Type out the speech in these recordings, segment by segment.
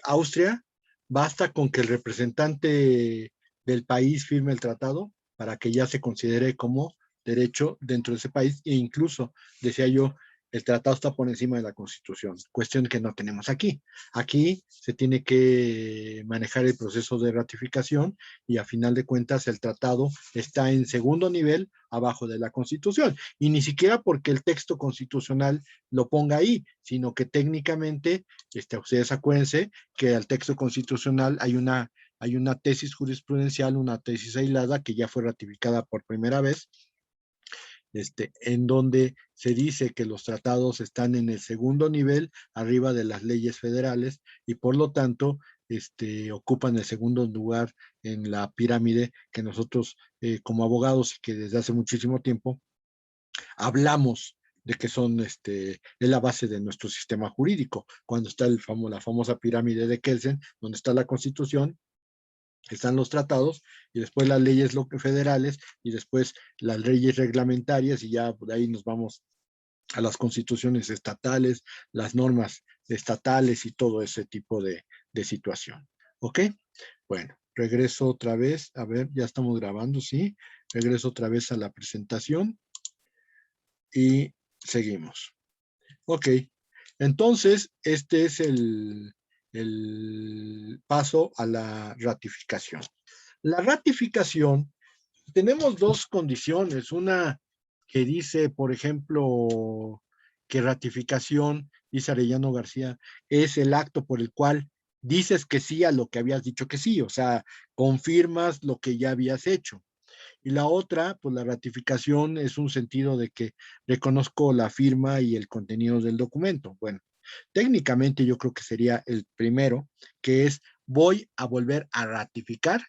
Austria, basta con que el representante del país firme el tratado para que ya se considere como derecho dentro de ese país e incluso, decía yo, el tratado está por encima de la Constitución, cuestión que no tenemos aquí. Aquí se tiene que manejar el proceso de ratificación y a final de cuentas el tratado está en segundo nivel abajo de la Constitución. Y ni siquiera porque el texto constitucional lo ponga ahí, sino que técnicamente, ustedes acuérdense que al texto constitucional hay una tesis jurisprudencial, una tesis aislada que ya fue ratificada por primera vez, en donde se dice que los tratados están en el segundo nivel, arriba de las leyes federales, y por lo tanto ocupan el segundo lugar en la pirámide que nosotros como abogados y que desde hace muchísimo tiempo hablamos de que son es la base de nuestro sistema jurídico, cuando está la famosa pirámide de Kelsen, donde está la Constitución, están los tratados y después las leyes federales y después las leyes reglamentarias y ya de ahí nos vamos a las constituciones estatales, las normas estatales y todo ese tipo de situación. ¿Ok? Bueno, regreso otra vez. A ver, ya estamos grabando, ¿sí? Regreso otra vez a la presentación y seguimos. Ok, entonces este es el paso a la ratificación. La ratificación, tenemos dos condiciones. Una que dice, por ejemplo, que ratificación, dice Arellano García, es el acto por el cual dices que sí a lo que habías dicho que sí, o sea, confirmas lo que ya habías hecho. Y la otra, pues la ratificación es un sentido de que reconozco la firma y el contenido del documento. Bueno, técnicamente yo creo que sería el primero, que es voy a volver a ratificar,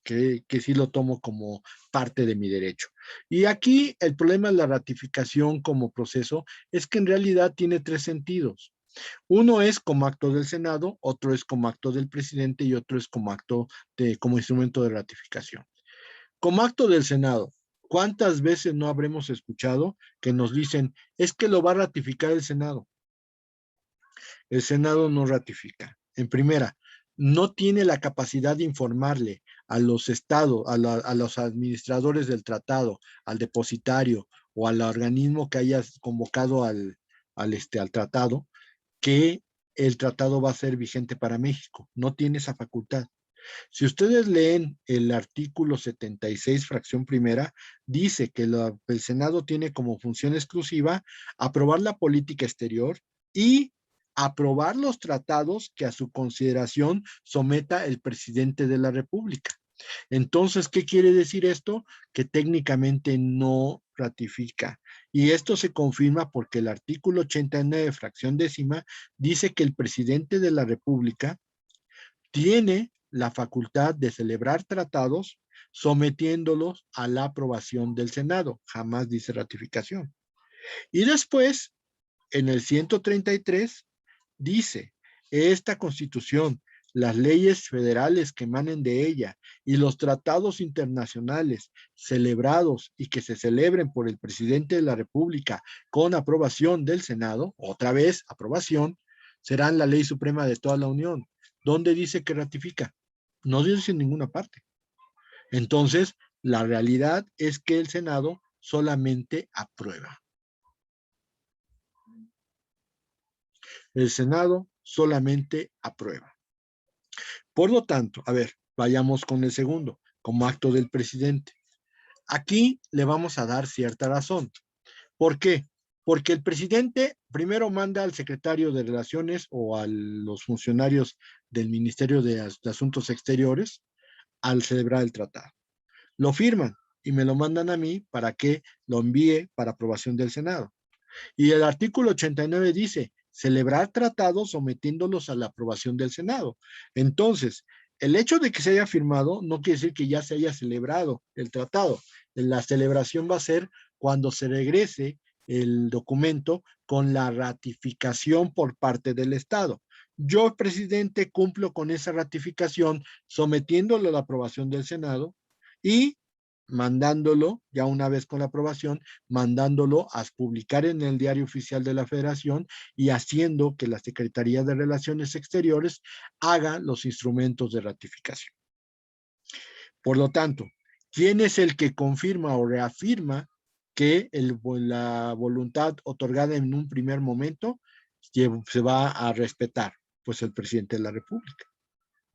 que sí lo tomo como parte de mi derecho. Y aquí el problema de la ratificación como proceso es que en realidad tiene tres sentidos. Uno es como acto del Senado, otro es como acto del presidente y otro es como instrumento de ratificación. Como acto del Senado, ¿cuántas veces no habremos escuchado que nos dicen, es que lo va a ratificar el Senado? El Senado no ratifica. En primera, no tiene la capacidad de informarle a los estados, a los administradores del tratado, al depositario o al organismo que haya convocado al tratado, que el tratado va a ser vigente para México. No tiene esa facultad. Si ustedes leen el artículo 76, fracción primera, dice que el Senado tiene como función exclusiva aprobar la política exterior y aprobar los tratados que a su consideración someta el presidente de la República. Entonces, ¿qué quiere decir esto? Que técnicamente no ratifica. Y esto se confirma porque el artículo 89, fracción décima, dice que el presidente de la República tiene la facultad de celebrar tratados sometiéndolos a la aprobación del Senado. Jamás dice ratificación. Y después, en el 133, dice, esta Constitución, las leyes federales que emanen de ella y los tratados internacionales celebrados y que se celebren por el presidente de la República con aprobación del Senado, otra vez aprobación, serán la ley suprema de toda la Unión. ¿Dónde dice que ratifica? No dice en ninguna parte. Entonces, la realidad es que el Senado solamente aprueba. El Senado solamente aprueba. Por lo tanto, a ver, vayamos con el segundo, como acto del presidente. Aquí le vamos a dar cierta razón. ¿Por qué? Porque el presidente primero manda al secretario de Relaciones o a los funcionarios del Ministerio de Asuntos Exteriores al celebrar el tratado. Lo firman y me lo mandan a mí para que lo envíe para aprobación del Senado. Y el artículo 89 dice, celebrar tratados sometiéndolos a la aprobación del Senado. Entonces, el hecho de que se haya firmado no quiere decir que ya se haya celebrado el tratado. La celebración va a ser cuando se regrese el documento con la ratificación por parte del Estado. Yo, presidente, cumplo con esa ratificación sometiéndolo a la aprobación del Senado y mandándolo, ya una vez con la aprobación, mandándolo a publicar en el Diario Oficial de la Federación y haciendo que la Secretaría de Relaciones Exteriores haga los instrumentos de ratificación. Por lo tanto, ¿quién es el que confirma o reafirma que la voluntad otorgada en un primer momento se va a respetar? Pues el presidente de la República.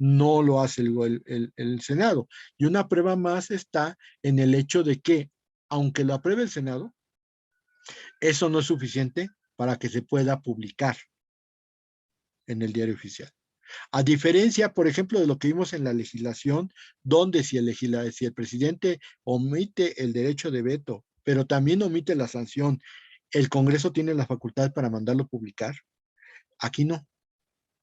No lo hace el Senado. Y una prueba más está en el hecho de que, aunque lo apruebe el Senado, eso no es suficiente para que se pueda publicar en el Diario Oficial. A diferencia, por ejemplo, de lo que vimos en la legislación, donde si el presidente omite el derecho de veto, pero también omite la sanción, el Congreso tiene la facultad para mandarlo publicar. Aquí no,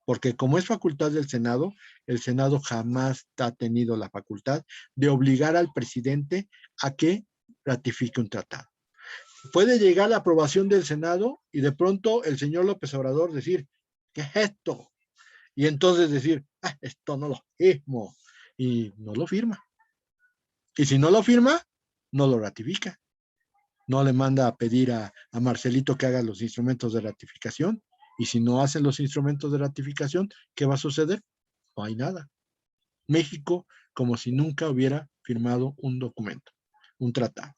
porque como es facultad del Senado, el Senado jamás ha tenido la facultad de obligar al presidente a que ratifique un tratado. Puede llegar la aprobación del Senado y de pronto el señor López Obrador decir, ¿qué es esto? Y entonces decir, esto no lo firmo, y no lo firma. Y si no lo firma, no lo ratifica. No le manda a pedir a Marcelito que haga los instrumentos de ratificación. Y si no hacen los instrumentos de ratificación, ¿qué va a suceder? No hay nada. México, como si nunca hubiera firmado un documento, un tratado.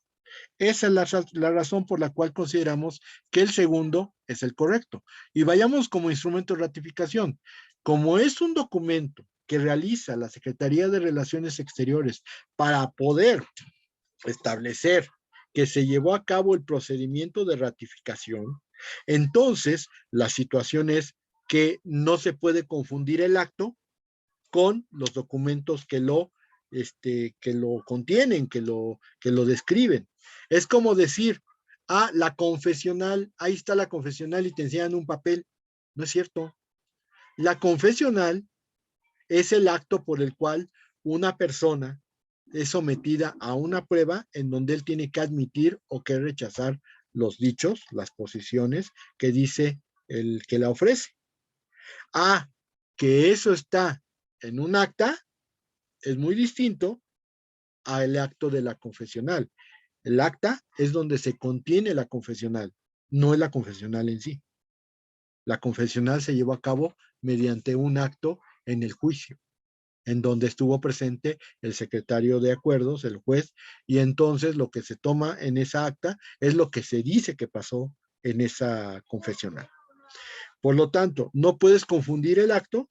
Esa es la razón por la cual consideramos que el segundo es el correcto. Y vayamos como instrumento de ratificación. Como es un documento que realiza la Secretaría de Relaciones Exteriores para poder establecer que se llevó a cabo el procedimiento de ratificación, entonces la situación es que no se puede confundir el acto con los documentos que lo contienen, que lo describen. Es como decir, la confesional, ahí está la confesional y te enseñan un papel. No es cierto. La confesional es el acto por el cual una persona es sometida a una prueba en donde él tiene que admitir o que rechazar los dichos, las posiciones que dice el que la ofrece. Que eso está en un acta es muy distinto al acto de la confesional. El acta es donde se contiene la confesional, no es la confesional en sí. La confesional se llevó a cabo mediante un acto en el juicio, en donde estuvo presente el secretario de acuerdos, el juez, y entonces lo que se toma en esa acta es lo que se dice que pasó en esa confesional. Por lo tanto, no puedes confundir el acto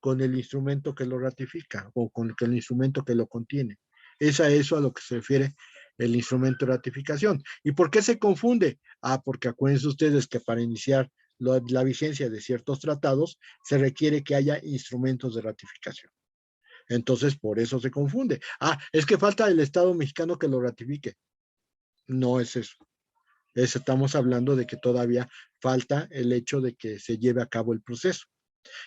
con el instrumento que lo ratifica o con el instrumento que lo contiene. Es a eso a lo que se refiere el instrumento de ratificación. ¿Y por qué se confunde? Porque acuérdense ustedes que para iniciar la vigencia de ciertos tratados se requiere que haya instrumentos de ratificación. Entonces, por eso se confunde. Es que falta el Estado mexicano que lo ratifique. No es eso. Estamos hablando de que todavía falta el hecho de que se lleve a cabo el proceso.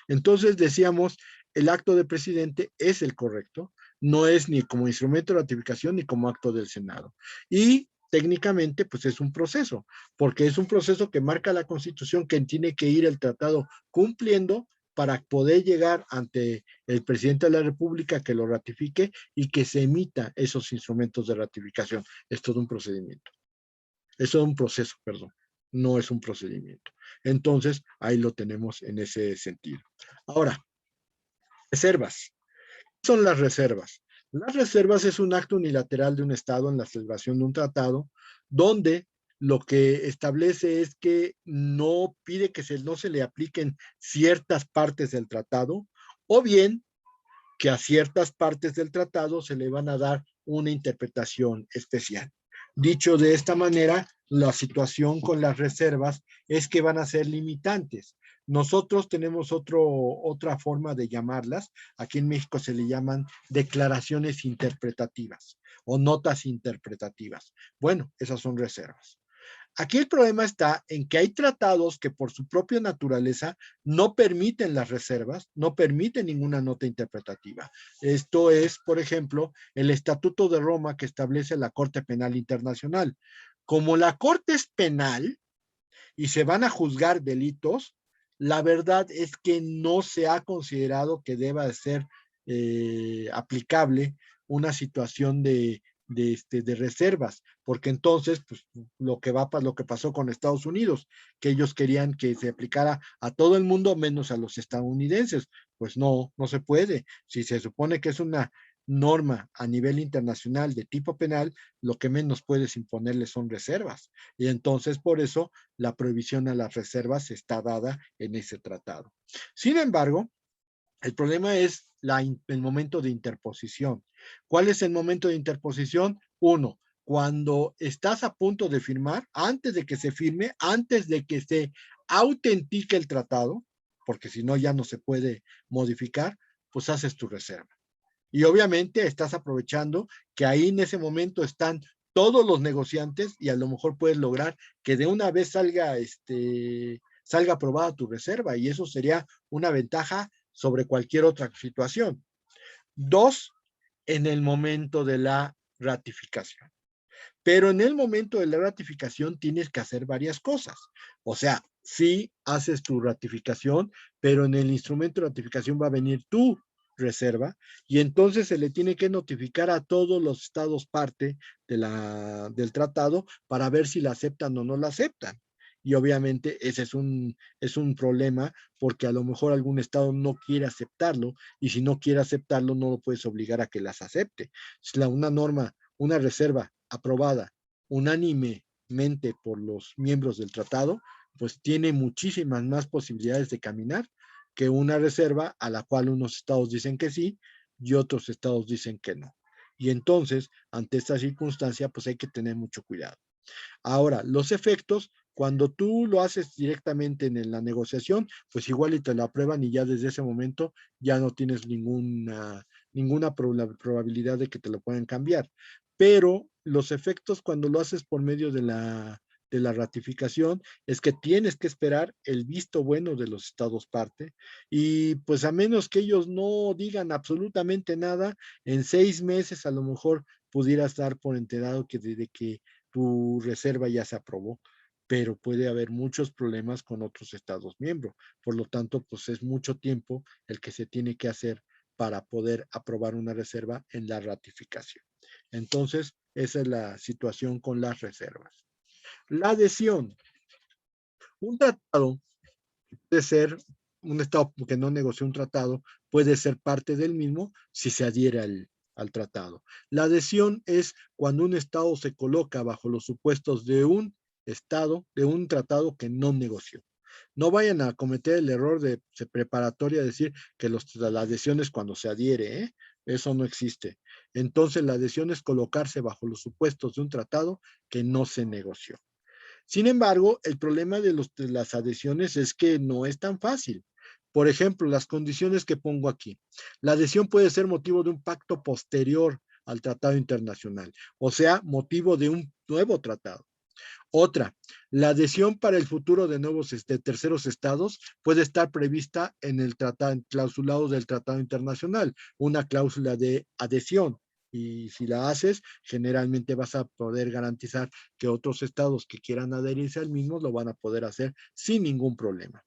Entonces decíamos, el acto de presidente es el correcto, no es ni como instrumento de ratificación ni como acto del Senado. Y técnicamente, pues es un proceso, porque es un proceso que marca la Constitución que tiene que ir el tratado cumpliendo para poder llegar ante el presidente de la República que lo ratifique y que se emita esos instrumentos de ratificación. Es todo un procedimiento. Es todo un proceso, perdón. No es un procedimiento. Entonces, ahí lo tenemos en ese sentido. Ahora, reservas. ¿Qué son las reservas? Las reservas es un acto unilateral de un Estado en la celebración de un tratado donde lo que establece es que no pide que no se le apliquen ciertas partes del tratado o bien que a ciertas partes del tratado se le van a dar una interpretación especial. Dicho de esta manera, la situación con las reservas es que van a ser limitantes. Nosotros tenemos otra forma de llamarlas. Aquí en México se le llaman declaraciones interpretativas o notas interpretativas. Bueno, esas son reservas. Aquí el problema está en que hay tratados que por su propia naturaleza no permiten las reservas, no permiten ninguna nota interpretativa. Esto es, por ejemplo, el Estatuto de Roma que establece la Corte Penal Internacional. Como la Corte es penal y se van a juzgar delitos, la verdad es que no se ha considerado que deba ser aplicable una situación de de reservas, porque entonces, pues, lo que pasó con Estados Unidos, que ellos querían que se aplicara a todo el mundo menos a los estadounidenses. Pues no, no se puede. Si se supone que es una norma a nivel internacional de tipo penal, lo que menos puedes imponerle son reservas. Y entonces, por eso, la prohibición a las reservas está dada en ese tratado. Sin embargo, el problema es el momento de interposición. ¿Cuál es el momento de interposición? Uno, cuando estás a punto de firmar, antes de que se firme, antes de que se autentique el tratado, porque si no ya no se puede modificar, pues haces tu reserva. Y obviamente estás aprovechando que ahí en ese momento están todos los negociantes y a lo mejor puedes lograr que de una vez salga aprobada tu reserva y eso sería una ventaja sobre cualquier otra situación. Dos, en el momento de la ratificación. Pero en el momento de la ratificación tienes que hacer varias cosas. O sea, sí haces tu ratificación, pero en el instrumento de ratificación va a venir tu reserva y entonces se le tiene que notificar a todos los estados parte del tratado para ver si la aceptan o no la aceptan. Y obviamente ese es un problema porque a lo mejor algún estado no quiere aceptarlo y si no quiere aceptarlo no lo puedes obligar a que las acepte. Una norma, una reserva aprobada unánimemente por los miembros del tratado, pues tiene muchísimas más posibilidades de caminar que una reserva a la cual unos estados dicen que sí y otros estados dicen que no. Y entonces, ante esta circunstancia, pues hay que tener mucho cuidado. Ahora, los efectos, cuando tú lo haces directamente en la negociación, pues igual y te lo aprueban y ya desde ese momento ya no tienes ninguna probabilidad de que te lo puedan cambiar. Pero los efectos cuando lo haces por medio de la ratificación es que tienes que esperar el visto bueno de los estados parte y pues a menos que ellos no digan absolutamente nada, en 6 meses a lo mejor pudieras dar por enterado de que tu reserva ya se aprobó, pero puede haber muchos problemas con otros estados miembros. Por lo tanto, pues es mucho tiempo el que se tiene que hacer para poder aprobar una reserva en la ratificación. Entonces, esa es la situación con las reservas. La adhesión. Un tratado puede ser, un estado que no negoció un tratado, puede ser parte del mismo si se adhiere al tratado. La adhesión es cuando un estado se coloca bajo los supuestos de un estado, de un tratado que no negoció. No vayan a cometer el error de preparatoria decir que la adhesión es cuando se adhiere, ¿eh? Eso no existe. Entonces la adhesión es colocarse bajo los supuestos de un tratado que no se negoció. Sin embargo, el problema de las adhesiones es que no es tan fácil. Por ejemplo, las condiciones que pongo aquí. La adhesión puede ser motivo de un pacto posterior al tratado internacional, o sea, motivo de un nuevo tratado. Otra, la adhesión para el futuro de nuevos terceros estados puede estar prevista en el tratado, clausulado del tratado internacional, una cláusula de adhesión. Y si la haces, generalmente vas a poder garantizar que otros estados que quieran adherirse al mismo lo van a poder hacer sin ningún problema.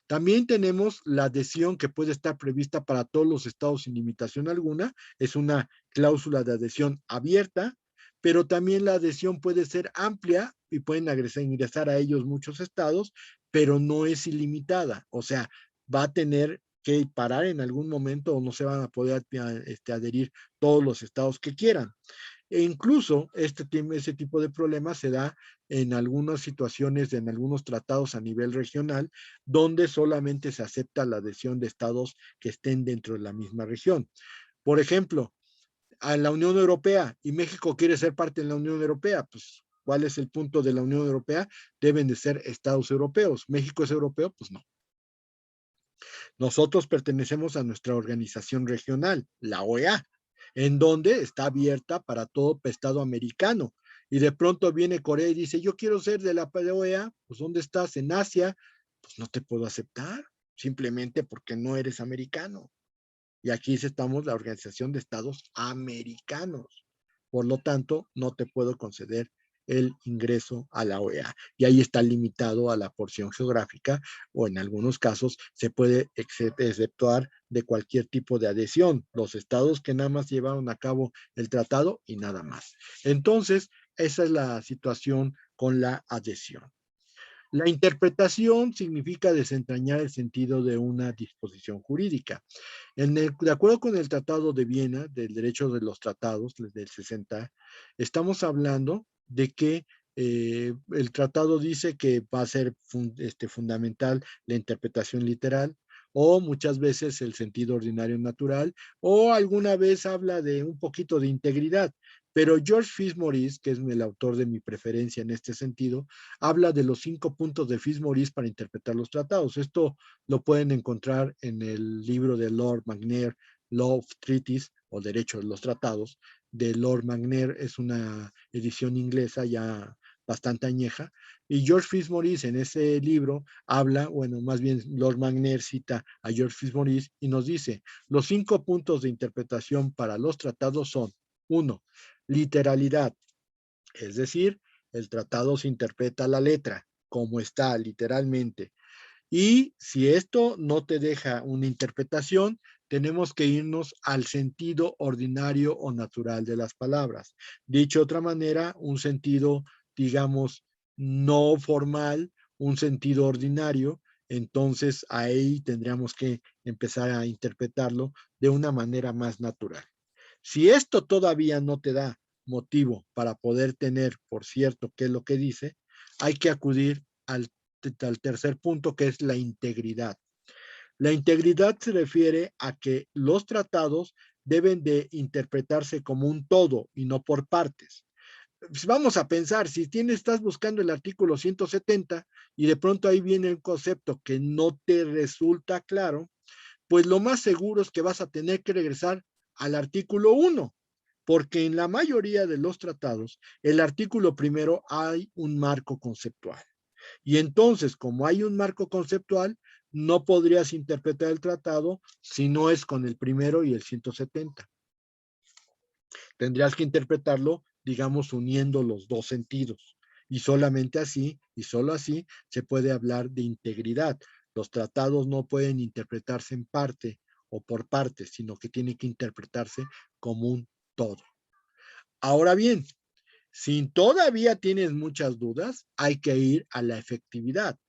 También tenemos la adhesión que puede estar prevista para todos los estados sin limitación alguna. Es una cláusula de adhesión abierta, pero también la adhesión puede ser amplia y pueden ingresar a ellos muchos estados, pero no es ilimitada. O sea, va a tener que parar en algún momento o no se van a poder adherir todos los estados que quieran. E incluso ese tipo de problemas se da en algunas situaciones, en algunos tratados a nivel regional, donde solamente se acepta la adhesión de estados que estén dentro de la misma región. Por ejemplo, a la Unión Europea y México quiere ser parte de la Unión Europea, pues ¿cuál es el punto de la Unión Europea? Deben de ser estados europeos. ¿México es europeo? Pues no. Nosotros pertenecemos a nuestra organización regional, la OEA, en donde está abierta para todo estado americano. Y de pronto viene Corea y dice, yo quiero ser de la OEA, pues ¿dónde estás? En Asia, pues no te puedo aceptar, simplemente porque no eres americano. Y aquí estamos la Organización de Estados Americanos. Por lo tanto, no te puedo conceder el ingreso a la OEA. Y ahí está limitado a la porción geográfica, o en algunos casos se puede exceptuar de cualquier tipo de adhesión. Los estados que nada más llevaron a cabo el tratado y nada más. Entonces, esa es la situación con la adhesión. La interpretación significa desentrañar el sentido de una disposición jurídica. De acuerdo con el Tratado de Viena, del derecho de los tratados del 60, estamos hablando de que el tratado dice que va a ser fundamental la interpretación literal, o muchas veces el sentido ordinario natural, o alguna vez habla de un poquito de integridad. Pero George Fitzmaurice, que es el autor de mi preferencia en este sentido, habla de los 5 puntos de Fitzmaurice para interpretar los tratados. Esto lo pueden encontrar en el libro de Lord Magner, Law of Treaties, o Derecho de los Tratados, de Lord Magner. Es una edición inglesa ya bastante añeja, y George Fitzmaurice en ese libro habla, bueno, más bien Lord Magner cita a George Fitzmaurice y nos dice, los 5 puntos de interpretación para los tratados son: 1, literalidad, es decir, el tratado se interpreta a la letra, como está literalmente. Y si esto no te deja una interpretación, tenemos que irnos al sentido ordinario o natural de las palabras. Dicho de otra manera, un sentido, digamos, no formal, un sentido ordinario. Entonces ahí tendríamos que empezar a interpretarlo de una manera más natural. Si esto todavía no te da motivo para poder tener por cierto qué es lo que dice, hay que acudir al tercer punto, que es la integridad. La integridad se refiere a que los tratados deben de interpretarse como un todo y no por partes. Vamos a pensar, si estás buscando el artículo 170 y de pronto ahí viene un concepto que no te resulta claro, pues lo más seguro es que vas a tener que regresar al artículo 1, porque en la mayoría de los tratados, el artículo primero hay un marco conceptual. Y entonces, como hay un marco conceptual, no podrías interpretar el tratado si no es con el primero y el 170. Tendrías que interpretarlo, digamos, uniendo los dos sentidos. Y solamente así, y solo así, se puede hablar de integridad. Los tratados no pueden interpretarse en parte o por partes, sino que tienen que interpretarse como un todo. Ahora bien, si todavía tienes muchas dudas, hay que ir a la efectividad.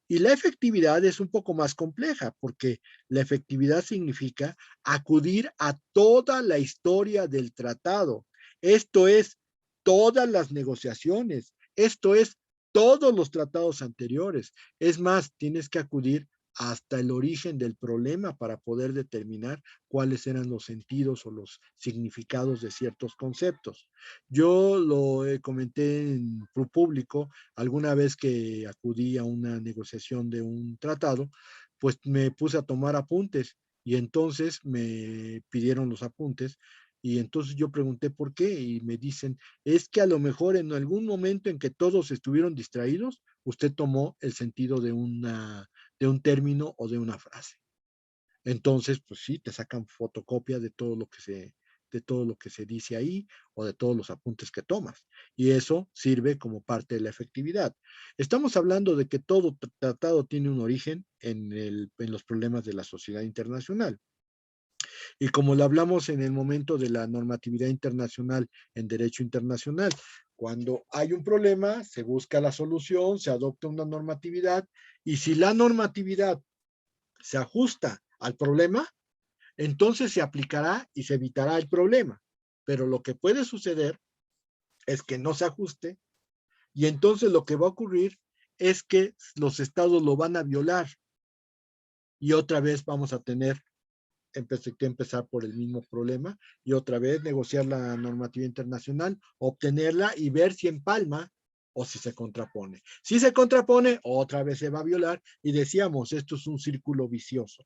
Y la efectividad es un poco más compleja, porque la efectividad significa acudir a toda la historia del tratado. Esto es todas las negociaciones, esto es todos los tratados anteriores. Es más, tienes que acudir hasta el origen del problema para poder determinar cuáles eran los sentidos o los significados de ciertos conceptos. Yo lo comenté en público alguna vez que acudí a una negociación de un tratado, pues me puse a tomar apuntes y entonces me pidieron los apuntes y entonces yo pregunté por qué y me dicen, es que a lo mejor en algún momento en que todos estuvieron distraídos, usted tomó el sentido de un término o de una frase. Entonces, pues sí, te sacan fotocopia de todo lo que se dice ahí o de todos los apuntes que tomas. Y eso sirve como parte de la efectividad. Estamos hablando de que todo tratado tiene un origen en los problemas de la sociedad internacional. Y como lo hablamos en el momento de la normatividad internacional en derecho internacional, cuando hay un problema, se busca la solución, se adopta una normatividad, y si la normatividad se ajusta al problema, entonces se aplicará y se evitará el problema. Pero lo que puede suceder es que no se ajuste y entonces lo que va a ocurrir es que los estados lo van a violar y otra vez vamos a tener que empezar por el mismo problema y otra vez negociar la normativa internacional, obtenerla y ver si empalma o si se contrapone. Si se contrapone, otra vez se va a violar y decíamos, esto es un círculo vicioso.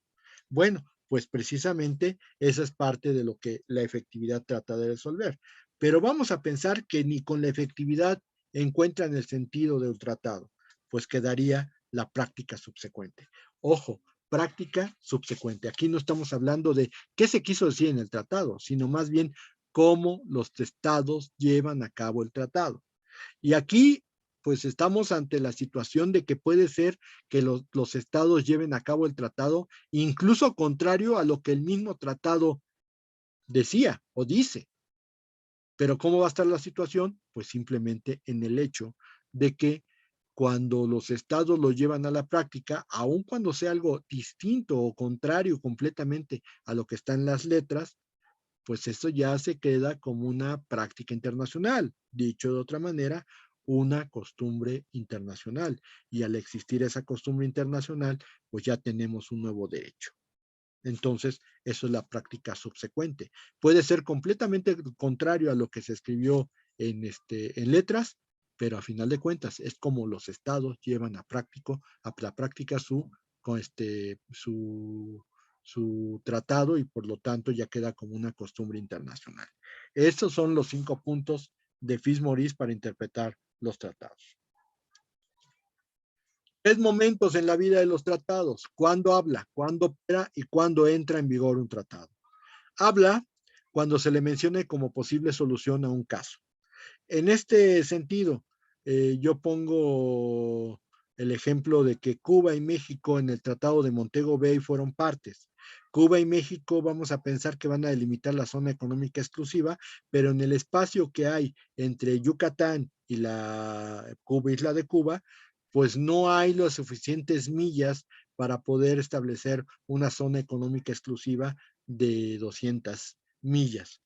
Bueno, pues precisamente esa es parte de lo que la efectividad trata de resolver. Pero vamos a pensar que ni con la efectividad encuentran el sentido del tratado, pues quedaría la práctica subsecuente. Ojo, práctica subsecuente. Aquí no estamos hablando de qué se quiso decir en el tratado, sino más bien cómo los estados llevan a cabo el tratado. Y aquí, pues estamos ante la situación de que puede ser que los estados lleven a cabo el tratado, incluso contrario a lo que el mismo tratado decía o dice. Pero ¿cómo va a estar la situación? Pues simplemente en el hecho de que cuando los estados lo llevan a la práctica, aun cuando sea algo distinto o contrario completamente a lo que está en las letras, pues eso ya se queda como una práctica internacional. Dicho de otra manera, una costumbre internacional. Y al existir esa costumbre internacional, pues ya tenemos un nuevo derecho. Entonces, eso es la práctica subsecuente. Puede ser completamente contrario a lo que se escribió en letras, pero a final de cuentas es como los estados llevan a la práctica su tratado y por lo tanto ya queda como una costumbre internacional. Estos son los 5 puntos de Fitzmaurice para interpretar los tratados. 3 momentos en la vida de los tratados: cuándo habla, cuándo opera y cuándo entra en vigor un tratado. Habla cuando se le mencione como posible solución a un caso. En este sentido, yo pongo el ejemplo de que Cuba y México en el Tratado de Montego Bay fueron partes. Cuba y México vamos a pensar que van a delimitar la zona económica exclusiva, pero en el espacio que hay entre Yucatán y la isla de Cuba, pues no hay las suficientes millas para poder establecer una zona económica exclusiva de 200 millas.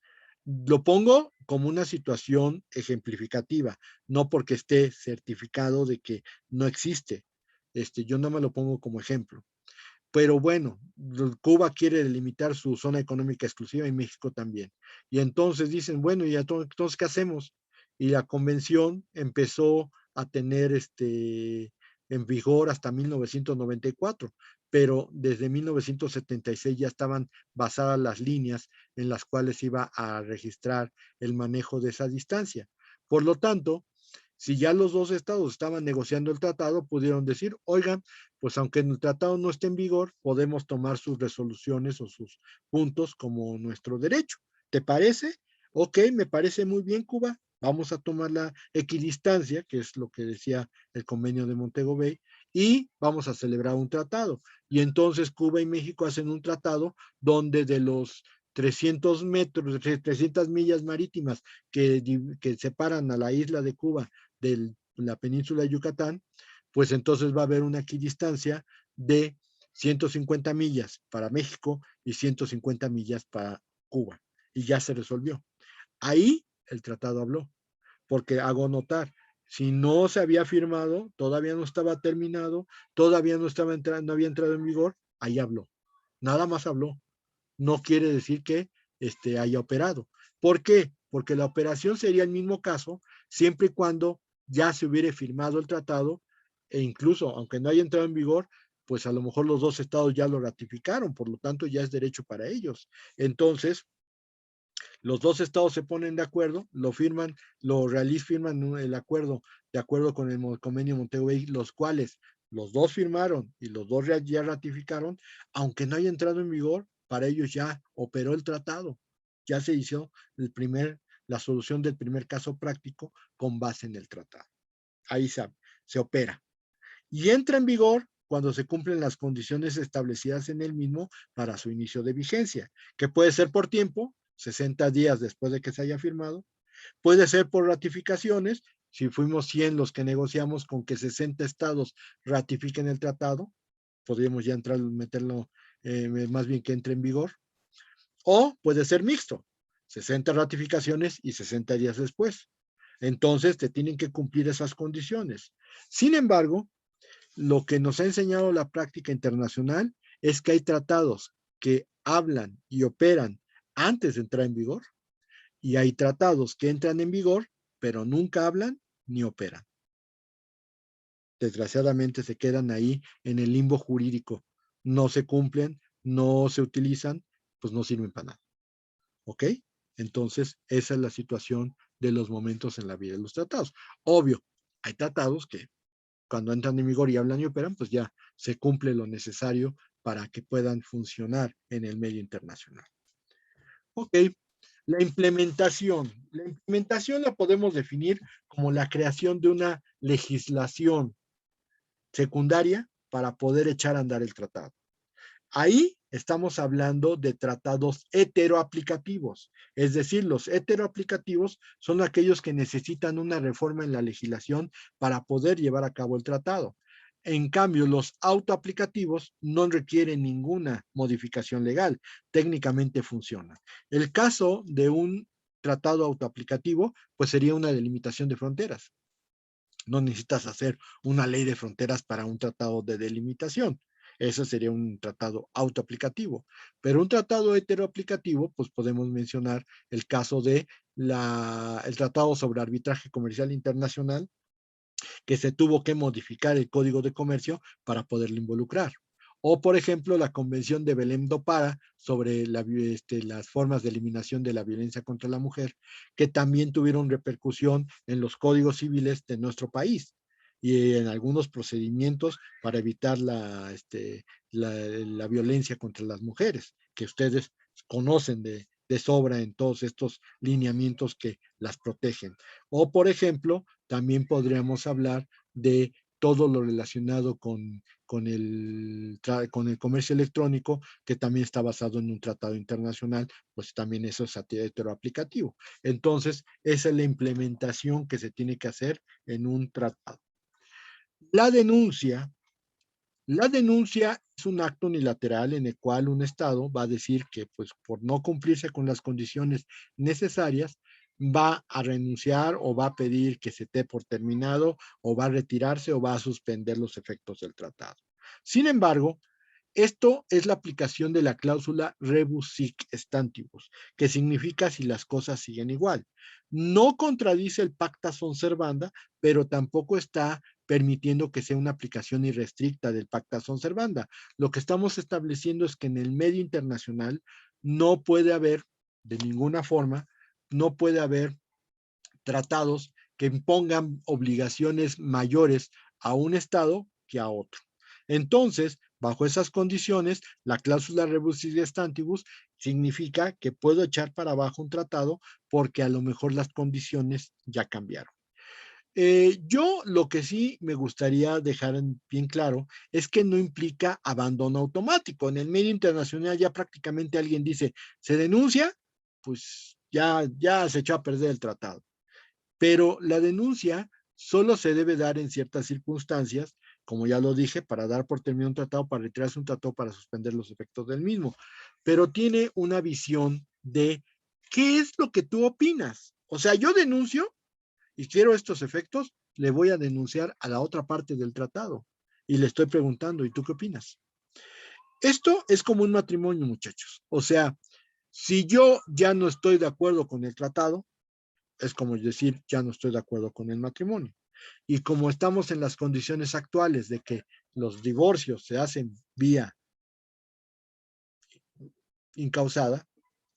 Lo pongo como una situación ejemplificativa, no porque esté certificado de que no existe. Yo no me lo pongo como ejemplo. Pero bueno, Cuba quiere delimitar su zona económica exclusiva y México también. Y entonces dicen, bueno, ¿y entonces qué hacemos? Y la convención empezó a tener en vigor hasta 1994, pero desde 1976 ya estaban basadas las líneas en las cuales iba a registrar el manejo de esa distancia. Por lo tanto, si ya los dos estados estaban negociando el tratado, pudieron decir, oigan, pues aunque el tratado no esté en vigor, podemos tomar sus resoluciones o sus puntos como nuestro derecho. ¿Te parece? Ok, me parece muy bien, Cuba. Vamos a tomar la equidistancia, que es lo que decía el convenio de Montego Bay, y vamos a celebrar un tratado. Y entonces Cuba y México hacen un tratado donde de los 300 metros, 300 millas marítimas que separan a la isla de Cuba de la península de Yucatán, pues entonces va a haber una equidistancia de 150 millas para México y 150 millas para Cuba. Y ya se resolvió. Ahí el tratado habló, porque hago notar, si no se había firmado, todavía no estaba terminado, todavía no había entrado en vigor, ahí habló. Nada más habló. No quiere decir que haya operado. ¿Por qué? Porque la operación sería el mismo caso siempre y cuando ya se hubiera firmado el tratado e incluso, aunque no haya entrado en vigor, pues a lo mejor los dos estados ya lo ratificaron, por lo tanto ya es derecho para ellos. Entonces, los dos estados se ponen de acuerdo, lo firman, los realís firman el acuerdo de acuerdo con el convenio Montego Bay, los cuales los dos firmaron y los dos ya ratificaron, aunque no haya entrado en vigor, para ellos ya operó el tratado, ya se hizo la solución del primer caso práctico con base en el tratado. Ahí se opera. Y entra en vigor cuando se cumplen las condiciones establecidas en el mismo para su inicio de vigencia, que puede ser por tiempo, 60 días después de que se haya firmado, puede ser por ratificaciones, si fuimos 100 los que negociamos con que 60 estados ratifiquen el tratado, podríamos ya entrar, meterlo, más bien que entre en vigor, o puede ser mixto, 60 ratificaciones y 60 días después. Entonces te tienen que cumplir esas condiciones. Sin embargo, lo que nos ha enseñado la práctica internacional es que hay tratados que hablan y operan antes de entrar en vigor y hay tratados que entran en vigor pero nunca hablan ni operan. Desgraciadamente se quedan ahí en el limbo jurídico. No se cumplen, no se utilizan, pues no sirven para nada. ¿Ok? Entonces, esa es la situación de los momentos en la vida de los tratados. Obvio, hay tratados que cuando entran en vigor y hablan y operan, pues ya se cumple lo necesario para que puedan funcionar en el medio internacional. Ok, La implementación. La implementación la podemos definir como la creación de una legislación secundaria para poder echar a andar el tratado. Ahí estamos hablando de tratados heteroaplicativos, es decir, los heteroaplicativos son aquellos que necesitan una reforma en la legislación para poder llevar a cabo el tratado. En cambio, los autoaplicativos no requieren ninguna modificación legal, técnicamente funcionan. El caso de un tratado autoaplicativo, pues sería una delimitación de fronteras. No necesitas hacer una ley de fronteras para un tratado de delimitación. Eso sería un tratado autoaplicativo. Pero un tratado heteroaplicativo, pues podemos mencionar el caso de el Tratado sobre Arbitraje Comercial Internacional, que se tuvo que modificar el Código de Comercio para poderlo involucrar. O, por ejemplo, la Convención de Belém do Pará sobre las formas de eliminación de la violencia contra la mujer, que también tuvieron repercusión en los códigos civiles de nuestro país y en algunos procedimientos para evitar la violencia contra las mujeres, que ustedes conocen de sobra en todos estos lineamientos que las protegen. O, por ejemplo, también podríamos hablar de todo lo relacionado con el comercio electrónico, que también está basado en un tratado internacional, pues también eso es heteroaplicativo. Entonces, esa es la implementación que se tiene que hacer en un tratado. La denuncia es un acto unilateral en el cual un Estado va a decir que, pues, por no cumplirse con las condiciones necesarias, va a renunciar o va a pedir que se dé por terminado o va a retirarse o va a suspender los efectos del tratado. Sin embargo, esto es la aplicación de la cláusula rebus sic stantibus, que significa si las cosas siguen igual. No contradice el pacta sunt servanda, pero tampoco está permitiendo que sea una aplicación irrestricta del pacta sunt servanda. Lo que estamos estableciendo es que en el medio internacional no puede haber, de ninguna forma, no puede haber tratados que impongan obligaciones mayores a un Estado que a otro. Entonces, bajo esas condiciones, la cláusula rebus sic stantibus significa que puedo echar para abajo un tratado porque a lo mejor las condiciones ya cambiaron. Yo lo que sí me gustaría dejar bien claro es que no implica abandono automático. En el medio internacional ya prácticamente alguien dice, se denuncia, pues ya se echó a perder el tratado. Pero la denuncia solo se debe dar en ciertas circunstancias, como ya lo dije, para dar por terminado un tratado, para retirarse un tratado, para suspender los efectos del mismo. Pero tiene una visión de qué es lo que tú opinas. O sea, yo denuncio y quiero estos efectos, le voy a denunciar a la otra parte del tratado y le estoy preguntando, ¿y tú qué opinas? Esto es como un matrimonio, muchachos. O sea, si yo ya no estoy de acuerdo con el tratado, es como decir, ya no estoy de acuerdo con el matrimonio. Y como estamos en las condiciones actuales de que los divorcios se hacen vía incausada,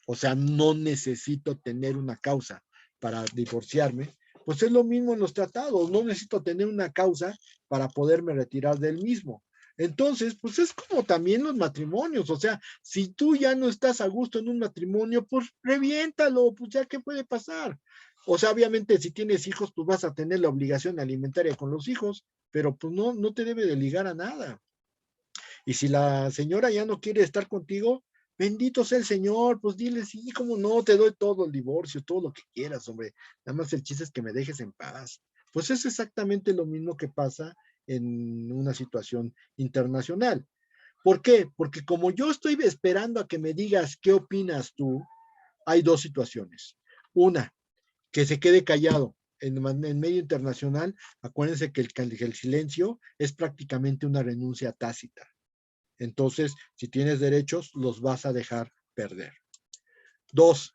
o sea, no necesito tener una causa para divorciarme, pues es lo mismo en los tratados, no necesito tener una causa para poderme retirar del mismo. Entonces, pues es como también los matrimonios, o sea, si tú ya no estás a gusto en un matrimonio, pues reviéntalo, pues ya qué puede pasar. O sea, obviamente si tienes hijos, pues vas a tener la obligación alimentaria con los hijos, pero pues no te debe de ligar a nada. Y si la señora ya no quiere estar contigo, bendito sea el Señor, pues dile, sí, cómo no, te doy todo el divorcio, todo lo que quieras, hombre. Nada más el chiste es que me dejes en paz. Pues es exactamente lo mismo que pasa en una situación internacional. ¿Por qué? Porque como yo estoy esperando a que me digas qué opinas tú, hay dos situaciones. Una, que se quede callado. En medio internacional, acuérdense que el silencio es prácticamente una renuncia tácita. Entonces, si tienes derechos, los vas a dejar perder. Dos,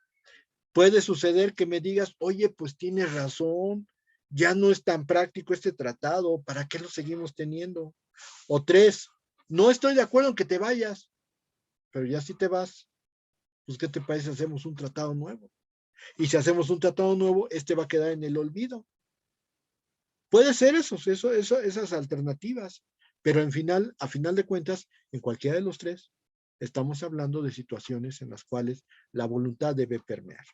puede suceder que me digas, oye, pues tienes razón, ya no es tan práctico este tratado, ¿para qué lo seguimos teniendo? O tres, no estoy de acuerdo en que te vayas, pero ya si te vas, pues ¿qué te parece si hacemos un tratado nuevo? Y si hacemos un tratado nuevo, este va a quedar en el olvido. Puede ser esas alternativas, pero a final de cuentas, en cualquiera de los tres, estamos hablando de situaciones en las cuales la voluntad debe permear.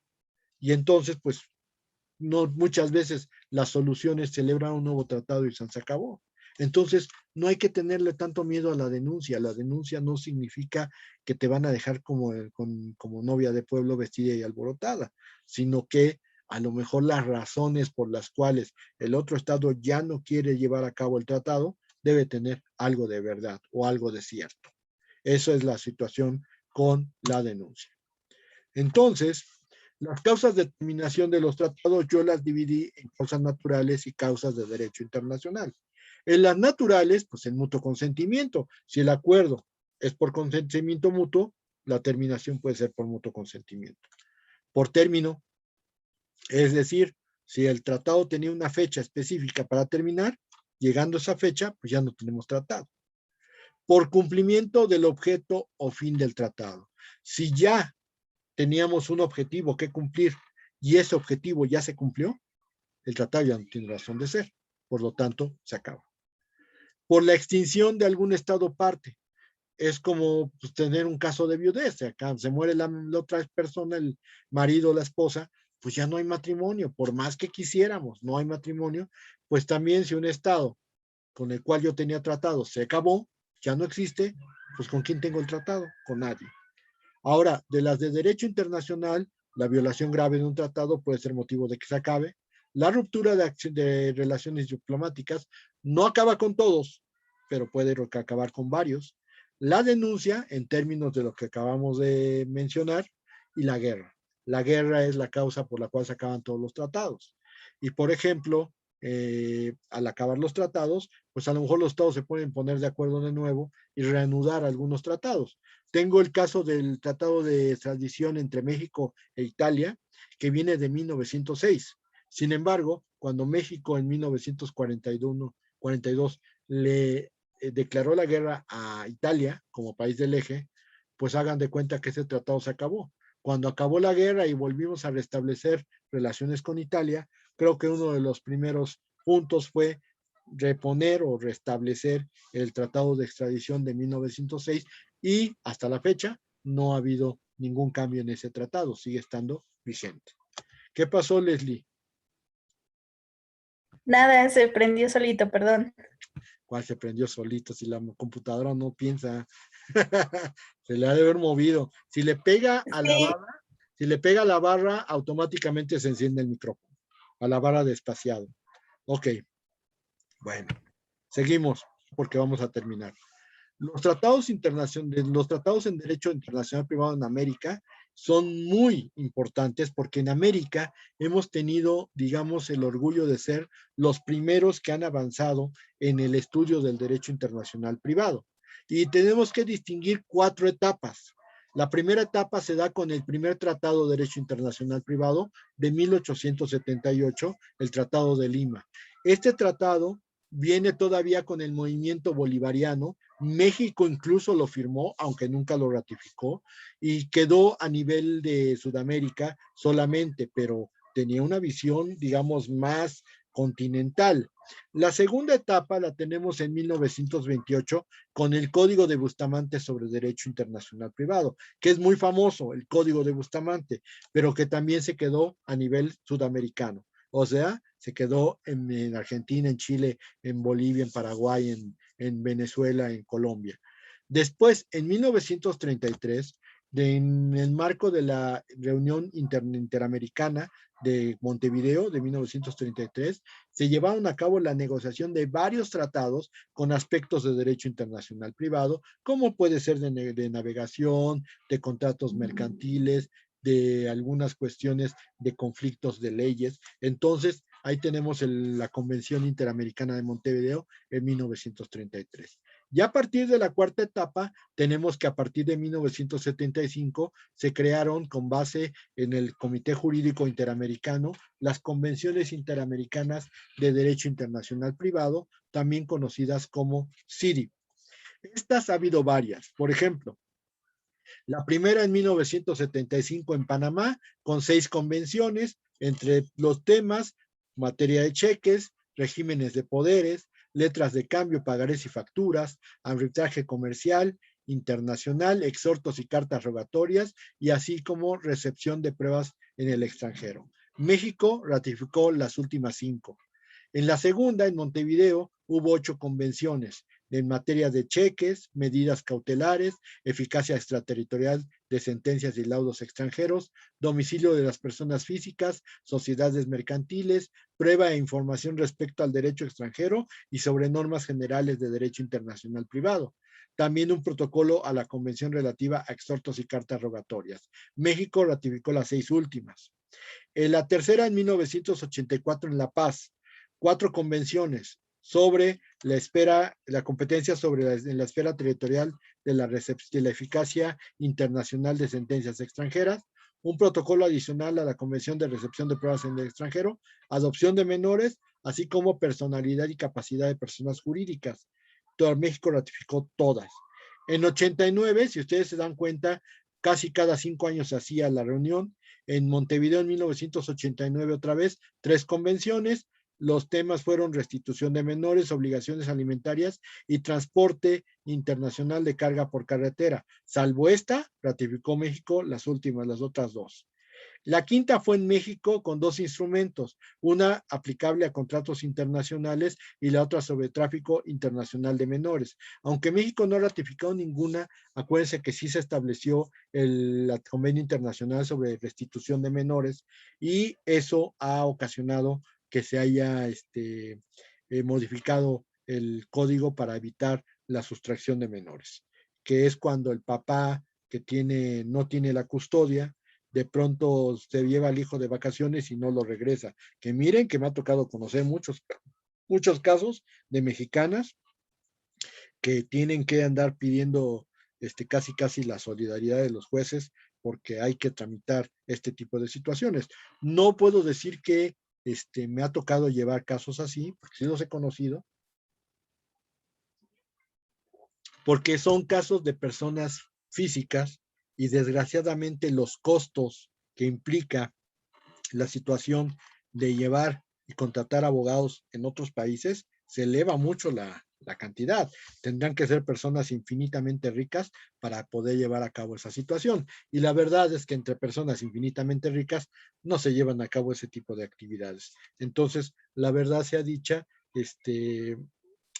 Y entonces, pues, no, muchas veces las soluciones celebran un nuevo tratado y se acabó. Entonces, no hay que tenerle tanto miedo a la denuncia. La denuncia no significa que te van a dejar como novia de pueblo vestida y alborotada, sino que a lo mejor las razones por las cuales el otro estado ya no quiere llevar a cabo el tratado debe tener algo de verdad o algo de cierto. Esa es la situación con la denuncia. Entonces, las causas de terminación de los tratados yo las dividí en causas naturales y causas de derecho internacional. En las naturales, pues el mutuo consentimiento. Si el acuerdo es por consentimiento mutuo, la terminación puede ser por mutuo consentimiento. Por término, es decir, si el tratado tenía una fecha específica para terminar, llegando a esa fecha, pues ya no tenemos tratado. Por cumplimiento del objeto o fin del tratado. Si ya teníamos un objetivo que cumplir y ese objetivo ya se cumplió, el tratado ya no tiene razón de ser. Por lo tanto, se acaba. Por la extinción de algún estado parte. Es como pues, tener un caso de viudez. Acá se muere la otra persona, el marido o la esposa, pues ya no hay matrimonio. Por más que quisiéramos, no hay matrimonio. Pues también si un estado con el cual yo tenía tratado se acabó, ya no existe, pues ¿con quién tengo el tratado? Con nadie. Ahora, de las de derecho internacional, la violación grave de un tratado puede ser motivo de que se acabe. La ruptura de relaciones diplomáticas no acaba con todos, pero puede acabar con varios. La denuncia, en términos de lo que acabamos de mencionar, y la guerra. La guerra es la causa por la cual se acaban todos los tratados. Y, por ejemplo, al acabar los tratados, pues a lo mejor los estados se pueden poner de acuerdo de nuevo y reanudar algunos tratados. Tengo el caso del Tratado de Extradición entre México e Italia, que viene de 1906. Sin embargo, cuando México en 1942 le declaró la guerra a Italia como país del eje, pues hagan de cuenta que ese tratado se acabó. Cuando acabó la guerra y volvimos a restablecer relaciones con Italia, creo que uno de los primeros puntos fue reponer o restablecer el Tratado de Extradición de 1906 y hasta la fecha no ha habido ningún cambio en ese tratado, sigue estando vigente. ¿Qué pasó, Leslie? Nada, se prendió solito, perdón. ¿Cuál se prendió solito? Si la computadora no piensa, se le ha de haber movido. Si le pega a la barra, si le pega a la barra, automáticamente se enciende el micrófono, a la barra de espaciado. Ok, bueno, seguimos porque vamos a terminar. Los tratados internacionales, los tratados en derecho internacional privado en América son muy importantes porque en América hemos tenido, digamos, el orgullo de ser los primeros que han avanzado en el estudio del derecho internacional privado. Y tenemos que distinguir 4 etapas. La primera etapa se da con el primer Tratado de Derecho Internacional Privado de 1878, el Tratado de Lima. Este tratado viene todavía con el movimiento bolivariano. México incluso lo firmó, aunque nunca lo ratificó, y quedó a nivel de Sudamérica solamente, pero tenía una visión, digamos, más continental. La segunda etapa la tenemos en 1928 con el Código de Bustamante sobre Derecho Internacional Privado, que es muy famoso, el Código de Bustamante, pero que también se quedó a nivel sudamericano. O sea, se quedó en Argentina, en Chile, en Bolivia, en Paraguay, en Venezuela, en Colombia. Después, en 1933, en el marco de la reunión interamericana de Montevideo de 1933, se llevaron a cabo la negociación de varios tratados con aspectos de derecho internacional privado, como puede ser de navegación, de contratos mercantiles, de algunas cuestiones de conflictos de leyes. Entonces, ahí tenemos la Convención Interamericana de Montevideo en 1933. Ya a partir de la cuarta etapa, tenemos que a partir de 1975 se crearon con base en el Comité Jurídico Interamericano las Convenciones Interamericanas de Derecho Internacional Privado, también conocidas como CIDI. Estas ha habido varias. Por ejemplo, la primera en 1975 en Panamá, con 6 convenciones, entre los temas, materia de cheques, regímenes de poderes, letras de cambio, pagarés y facturas, arbitraje comercial internacional, exhortos y cartas rogatorias, y así como recepción de pruebas en el extranjero. México ratificó las últimas 5. En la segunda, en Montevideo, hubo 8 convenciones en materia de cheques, medidas cautelares, eficacia extraterritorial de sentencias y laudos extranjeros, domicilio de las personas físicas, sociedades mercantiles, prueba e información respecto al derecho extranjero y sobre normas generales de derecho internacional privado. También un protocolo a la convención relativa a exhortos y cartas rogatorias. México ratificó las 6 últimas. En la tercera, en 1984, en La Paz, 4 convenciones sobre la competencia en la esfera territorial de la eficacia internacional de sentencias extranjeras, un protocolo adicional a la Convención de Recepción de Pruebas en el extranjero, adopción de menores, así como personalidad y capacidad de personas jurídicas. Todo México ratificó todas. En 89, si ustedes se dan cuenta, casi cada 5 años se hacía la reunión. En Montevideo en 1989 otra vez, 3 convenciones. Los temas fueron restitución de menores, obligaciones alimentarias y transporte internacional de carga por carretera. Salvo esta, ratificó México las últimas, las otras 2. La quinta fue en México con 2 instrumentos, una aplicable a contratos internacionales y la otra sobre tráfico internacional de menores. Aunque México no ha ratificado ninguna, acuérdense que sí se estableció el convenio internacional sobre restitución de menores y eso ha ocasionado que se haya modificado el código para evitar la sustracción de menores, que es cuando el papá que no tiene la custodia, de pronto se lleva al hijo de vacaciones y no lo regresa. Que miren que me ha tocado conocer muchos casos de mexicanas que tienen que andar pidiendo casi la solidaridad de los jueces porque hay que tramitar este tipo de situaciones. No puedo decir que me ha tocado llevar casos así, porque sí los he conocido, porque son casos de personas físicas y desgraciadamente los costos que implica la situación de llevar y contratar abogados en otros países se eleva mucho la cantidad. Tendrán que ser personas infinitamente ricas para poder llevar a cabo esa situación. Y la verdad es que entre personas infinitamente ricas no se llevan a cabo ese tipo de actividades. Entonces, la verdad sea dicha,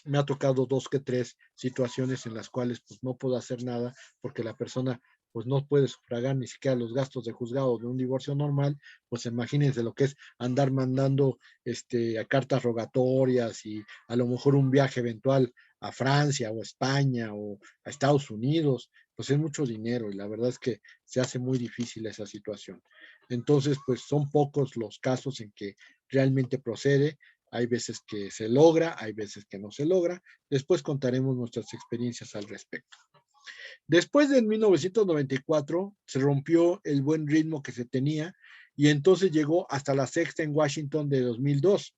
me ha tocado 2 que 3 situaciones en las cuales pues no puedo hacer nada porque la persona pues no puede sufragar ni siquiera los gastos de juzgado de un divorcio normal. Pues imagínense lo que es andar mandando a cartas rogatorias y a lo mejor un viaje eventual a Francia o a España o a Estados Unidos, pues es mucho dinero y la verdad es que se hace muy difícil esa situación. Entonces, pues son pocos los casos en que realmente procede. Hay veces que se logra, hay veces que no se logra. Después contaremos nuestras experiencias al respecto. Después de 1994 se rompió el buen ritmo que se tenía y entonces llegó hasta la sexta en Washington de 2002.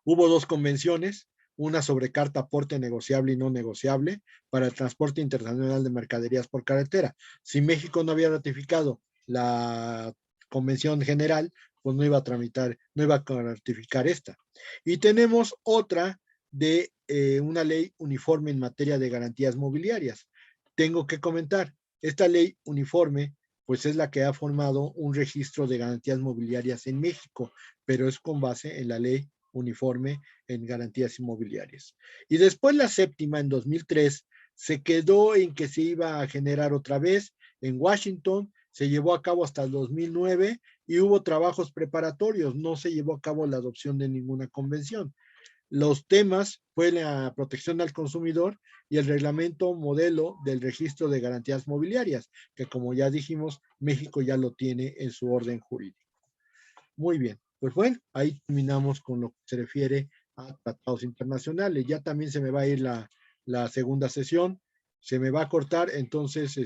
Hubo 2 convenciones, una sobre carta aporte negociable y no negociable para el transporte internacional de mercaderías por carretera. Si México no había ratificado la convención general, pues no iba a tramitar, no iba a ratificar esta. Y tenemos otra de una ley uniforme en materia de garantías mobiliarias. Tengo que comentar, esta ley uniforme pues es la que ha formado un registro de garantías mobiliarias en México, pero es con base en la ley uniforme en garantías inmobiliarias. Y después la séptima, en 2003, se quedó en que se iba a generar otra vez en Washington, se llevó a cabo hasta el 2009 y hubo trabajos preparatorios, no se llevó a cabo la adopción de ninguna convención. Los temas fue la protección al consumidor y el reglamento modelo del registro de garantías mobiliarias, que como ya dijimos, México ya lo tiene en su orden jurídico. Muy bien, pues bueno, ahí terminamos con lo que se refiere a tratados internacionales. Ya también se me va a ir la segunda sesión, se me va a cortar, entonces